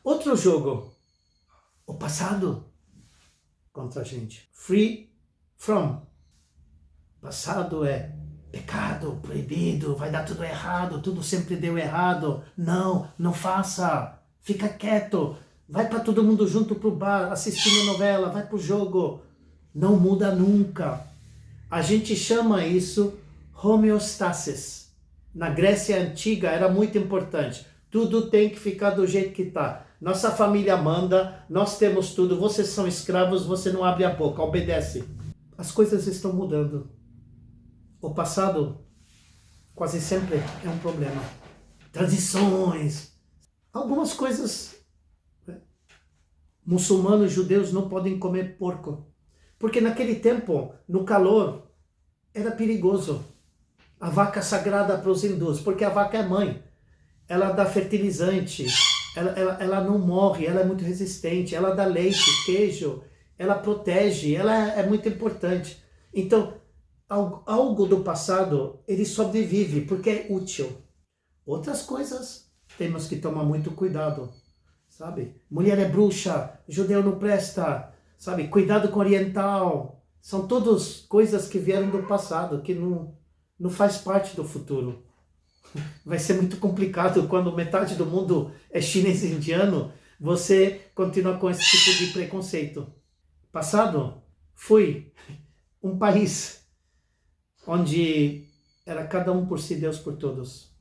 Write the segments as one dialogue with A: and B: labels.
A: Outro jogo, o passado contra a gente. Free from. Passado é pecado, proibido, vai dar tudo errado, tudo sempre deu errado. Não, não faça. Fica quieto. Vai para todo mundo junto pro bar, assistindo novela, vai pro jogo. Não muda nunca. A gente chama isso homeostasis. Na Grécia Antiga era muito importante. Tudo tem que ficar do jeito que está. Nossa família manda, nós temos tudo, vocês são escravos, você não abre a boca, obedece. As coisas estão mudando. O passado quase sempre é um problema. Tradições. Algumas coisas. Muçulmanos e judeus não podem comer porco. Porque naquele tempo, no calor, era perigoso. A vaca sagrada para os hindus, porque a vaca é mãe. Ela dá fertilizante, ela não morre, ela é muito resistente, ela dá leite, queijo, ela protege, ela é muito importante. Então, algo do passado, ele sobrevive porque é útil. Outras coisas, temos que tomar muito cuidado, sabe? Mulher é bruxa, judeu não presta, sabe? Cuidado com oriental. São todas coisas que vieram do passado, que não faz parte do futuro. Vai ser muito complicado quando metade do mundo é chinês e indiano, você continua com esse tipo de preconceito. Passado, fui um país onde era cada um por si, Deus por todos.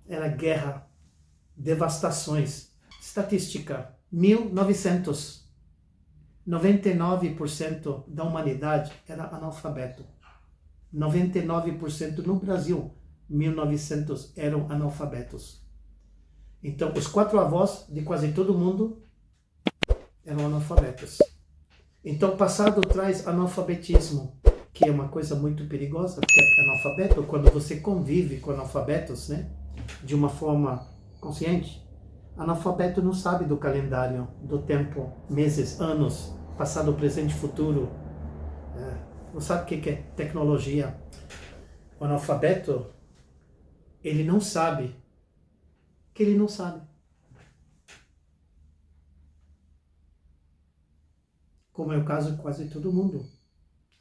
A: Era guerra, devastações. Estatística, 1900. 99% da humanidade era analfabeto. 99% no Brasil, 1900 eram analfabetos. Então, os 4 avós de quase todo mundo eram analfabetos. Então, o passado traz analfabetismo, que é uma coisa muito perigosa, porque analfabeto, quando você convive com analfabetos, né, de uma forma consciente, analfabeto não sabe do calendário, do tempo, meses, anos, passado, presente, futuro. Não sabe o que é tecnologia. O analfabeto, ele não sabe que ele não sabe. Como é o caso de quase todo mundo.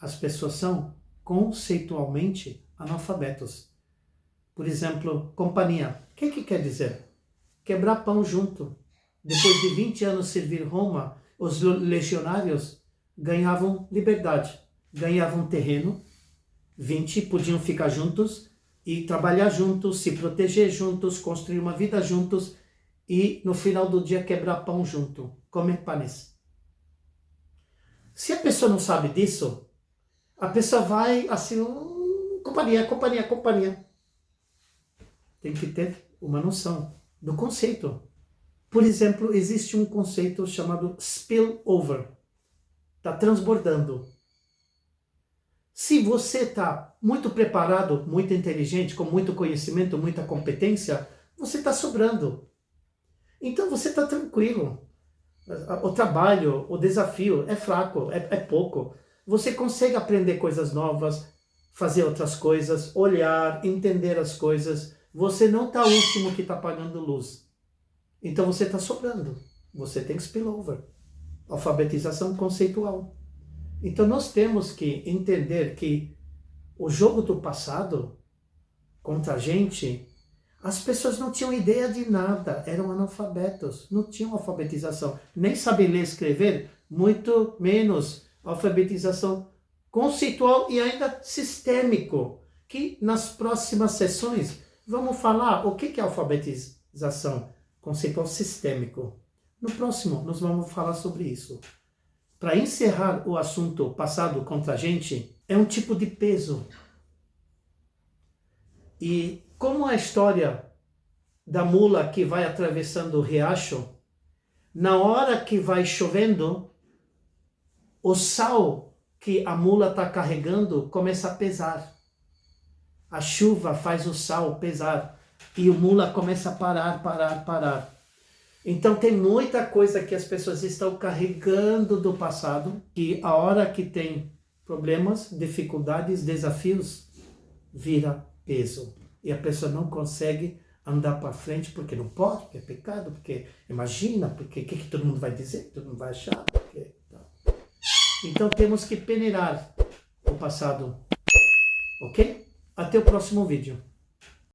A: As pessoas são conceitualmente analfabetos. Por exemplo, companhia. O que quer dizer? Quebrar pão junto. Depois de 20 anos servir Roma, os legionários ganhavam liberdade. Ganhavam terreno, 20 podiam ficar juntos e trabalhar juntos, se proteger juntos, construir uma vida juntos e no final do dia quebrar pão junto, comer panes. Se a pessoa não sabe disso, a pessoa vai assim, companhia. Tem que ter uma noção do conceito. Por exemplo, existe um conceito chamado spillover. Está transbordando. Se você está muito preparado, muito inteligente, com muito conhecimento, muita competência, você está sobrando. Então você está tranquilo. O trabalho, o desafio é fraco, é pouco. Você consegue aprender coisas novas, fazer outras coisas, olhar, entender as coisas. Você não está o último que está pagando luz. Então você está sobrando. Você tem spillover. Alfabetização conceitual. Então nós temos que entender que o jogo do passado contra a gente, as pessoas não tinham ideia de nada, eram analfabetos, não tinham alfabetização, nem sabem ler e escrever, muito menos alfabetização conceitual e ainda sistêmico, que nas próximas sessões vamos falar o que é alfabetização conceitual sistêmico. No próximo nós vamos falar sobre isso. Para encerrar o assunto passado contra a gente, é um tipo de peso. E como a história da mula que vai atravessando o riacho, na hora que vai chovendo, o sal que a mula está carregando começa a pesar. A chuva faz o sal pesar e o mula começa a parar. Então tem muita coisa que as pessoas estão carregando do passado, que a hora que tem problemas, dificuldades, desafios, vira peso. E a pessoa não consegue andar para frente porque não pode, porque é pecado, porque imagina, porque o que todo mundo vai dizer, todo mundo vai achar. Porque, tá. Então temos que peneirar o passado, ok? Até o próximo vídeo.